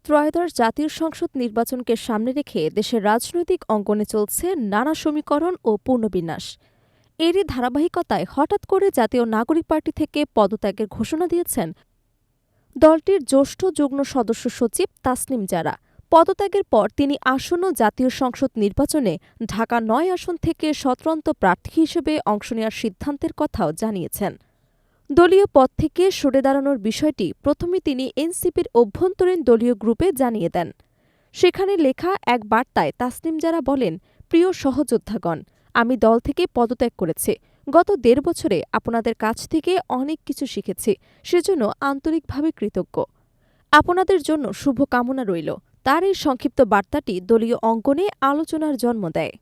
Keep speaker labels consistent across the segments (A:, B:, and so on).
A: ত্রয়োদশ জাতীয় সংসদ নির্বাচনকে সামনে রেখে দেশের রাজনৈতিক অঙ্গনে চলছে নানা সমীকরণ ও পুনর্বিন্যাস। এরই ধারাবাহিকতায় হঠাৎ করে জাতীয় নাগরিক পার্টি থেকে পদত্যাগের ঘোষণা দিয়েছেন দলটির জ্যেষ্ঠ যুগ্ম সদস্য সচিব তাসনিম জারা। পদত্যাগের পর তিনি আসন্ন জাতীয় সংসদ নির্বাচনে ঢাকা ৯ আসন থেকে স্বতন্ত্র প্রার্থী হিসেবে অংশ নেওয়ার সিদ্ধান্তের কথাও জানিয়েছেন। দলীয় পদ থেকে সরে দাঁড়ানোর বিষয়টি প্রথমে তিনি এনসিপির অভ্যন্তরীণ দলীয় গ্রুপে জানিয়ে দেন। সেখানে লেখা এক বার্তায় তাসনিম জারা বলেন, প্রিয় সহযোদ্ধাগণ, আমি দল থেকে পদত্যাগ করেছি। গত ১.৫ বছরে আপনাদের কাছ থেকে অনেক কিছু শিখেছি, সেজন্য আন্তরিকভাবে কৃতজ্ঞ। আপনাদের জন্য শুভকামনা রইল। তার এই সংক্ষিপ্ত বার্তাটি দলীয় অঙ্গনে আলোচনার জন্ম দেয়।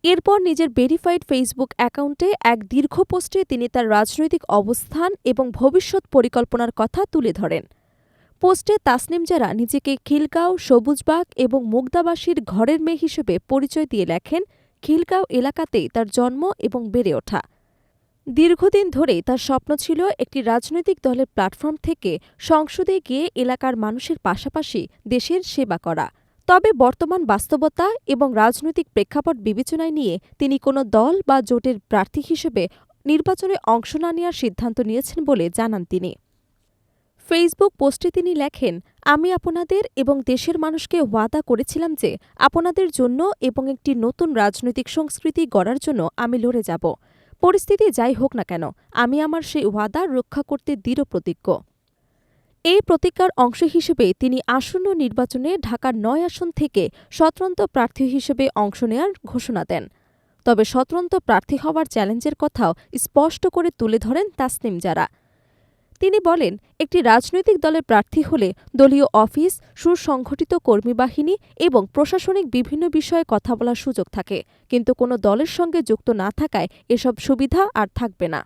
A: এরপর নিজের ভেরিফাইড ফেসবুক অ্যাকাউন্টে এক দীর্ঘ পোস্টে তিনি তার রাজনৈতিক অবস্থান এবং ভবিষ্যৎ পরিকল্পনার কথা তুলে ধরেন। পোস্টে তাসনিম জারা নিজেকে খিলগাঁও, সবুজবাগ এবং মুগদাবাসীর ঘরের মেয়ে হিসেবে পরিচয় দিয়ে লেখেন, খিলগাঁও এলাকাতেই তার জন্ম এবং বেড়ে ওঠা। দীর্ঘদিন ধরেই তার স্বপ্ন ছিল একটি রাজনৈতিক দলের প্ল্যাটফর্ম থেকে সংসদে গিয়ে এলাকার মানুষের পাশাপাশি দেশের সেবা করা। তবে বর্তমান বাস্তবতা এবং রাজনৈতিক প্রেক্ষাপট বিবেচনায় নিয়ে তিনি কোনো দল বা জোটের প্রার্থী হিসেবে নির্বাচনে অংশ না নেওয়ার সিদ্ধান্ত নিয়েছেন বলে জানান তিনি। ফেসবুক পোস্টে তিনি লেখেন, আমি আপনাদের এবং দেশের মানুষকে ওয়াদা করেছিলাম যে আপনাদের জন্য এবং একটি নতুন রাজনৈতিক সংস্কৃতি গড়ার জন্য আমি লড়ে যাব। পরিস্থিতি যাই হোক না কেন, আমি আমার সেই ওয়াদা রক্ষা করতে দৃঢ় প্রতিজ্ঞ। এই প্রতিজ্ঞার অংশ হিসেবে তিনি আসন্ন নির্বাচনে ঢাকার ৯ আসন থেকে স্বতন্ত্র প্রার্থী হিসেবে অংশ নেওয়ার ঘোষণা দেন। তবে স্বতন্ত্র প্রার্থী হওয়ার চ্যালেঞ্জের কথাও স্পষ্ট করে তুলে ধরেন তাসনিম জারা। তিনি বলেন, একটি রাজনৈতিক দলের প্রার্থী হলে দলীয় অফিস, সুসংগঠিত কর্মী বাহিনী এবং প্রশাসনিক বিভিন্ন বিষয়ে কথা বলার সুযোগ থাকে, কিন্তু কোনো দলের সঙ্গে যুক্ত না থাকায় এসব সুবিধা আর থাকবে না।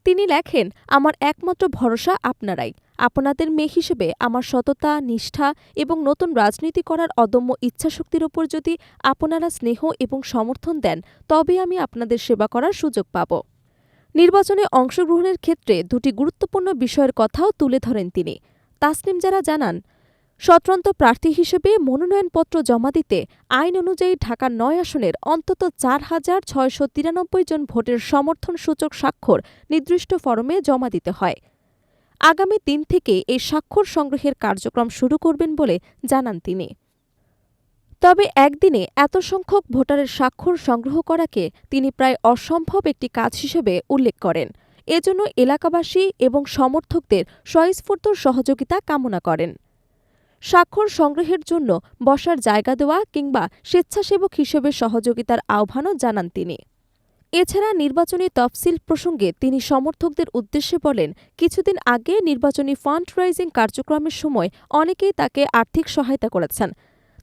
A: তিনি লেখেন, আমার একমাত্র ভরসা আপনারাই। আপনাদের মেয়ে হিসেবে আমার সততা, নিষ্ঠা এবং নতুন রাজনীতি করার অদম্য ইচ্ছাশক্তির ওপর যদি আপনারা স্নেহ এবং সমর্থন দেন, তবে আমি আপনাদের সেবা করার সুযোগ পাব। নির্বাচনে অংশগ্রহণের ক্ষেত্রে দুটি গুরুত্বপূর্ণ বিষয়ের কথাও তুলে ধরেন তিনি। তাসনিম জারা জানান, স্বতন্ত্র প্রার্থী হিসেবে মনোনয়নপত্র জমা দিতে আইন অনুযায়ী ঢাকার ৯ আসনের অন্তত ৪,৬৯৩ জন ভোটের সমর্থন সূচক স্বাক্ষর নির্দিষ্ট ফরমে জমা দিতে হয়। আগামী ৩ থেকে এই স্বাক্ষর সংগ্রহের কার্যক্রম শুরু করবেন বলে জানান তিনি। তবে একদিনে এত সংখ্যক ভোটারের স্বাক্ষর সংগ্রহ করাকে তিনি প্রায় অসম্ভব একটি কাজ হিসেবে উল্লেখ করেন। এজন্য এলাকাবাসী এবং সমর্থকদের স্বয়স্ফূর্ত সহযোগিতা কামনা করেন। স্বাক্ষর সংগ্রহের জন্য বসার জায়গা দেওয়া কিংবা স্বেচ্ছাসেবক হিসেবে সহযোগিতার আহ্বানও জানান তিনি। এছাড়া নির্বাচনী তফসিল প্রসঙ্গে তিনি সমর্থকদের উদ্দেশ্যে বলেন, কিছুদিন আগে নির্বাচনী ফান্ড রাইজিং কার্যক্রমের সময় অনেকেই তাকে আর্থিক সহায়তা করেছেন।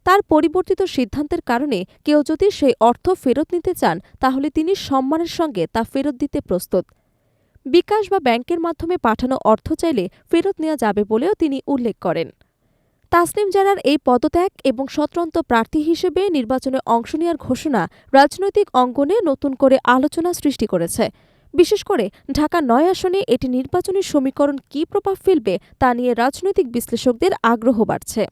A: তার পরিবর্তিত সিদ্ধান্তের কারণে কেউ যদি সেই অর্থ ফেরত নিতে চান, তাহলে তিনি সম্মানের সঙ্গে তা ফেরত দিতে প্রস্তুত। বিকাশ বা ব্যাংকের মাধ্যমে পাঠানো অর্থ চাইলে ফেরত নেওয়া যাবে বলেও তিনি উল্লেখ করেন। তাসনিম জারার এই পদত্যাগ এবং স্বতন্ত্র প্রার্থী হিসেবে নির্বাচনে অংশ নেওয়ার ঘোষণা রাজনৈতিক অঙ্গনে নতুন করে আলোচনা সৃষ্টি করেছে। বিশেষ করে ঢাকা ৯ আসনে এটি নির্বাচনী সমীকরণ কী প্রভাব ফেলবে তা নিয়ে রাজনৈতিক বিশ্লেষকদের আগ্রহ বাড়ছে।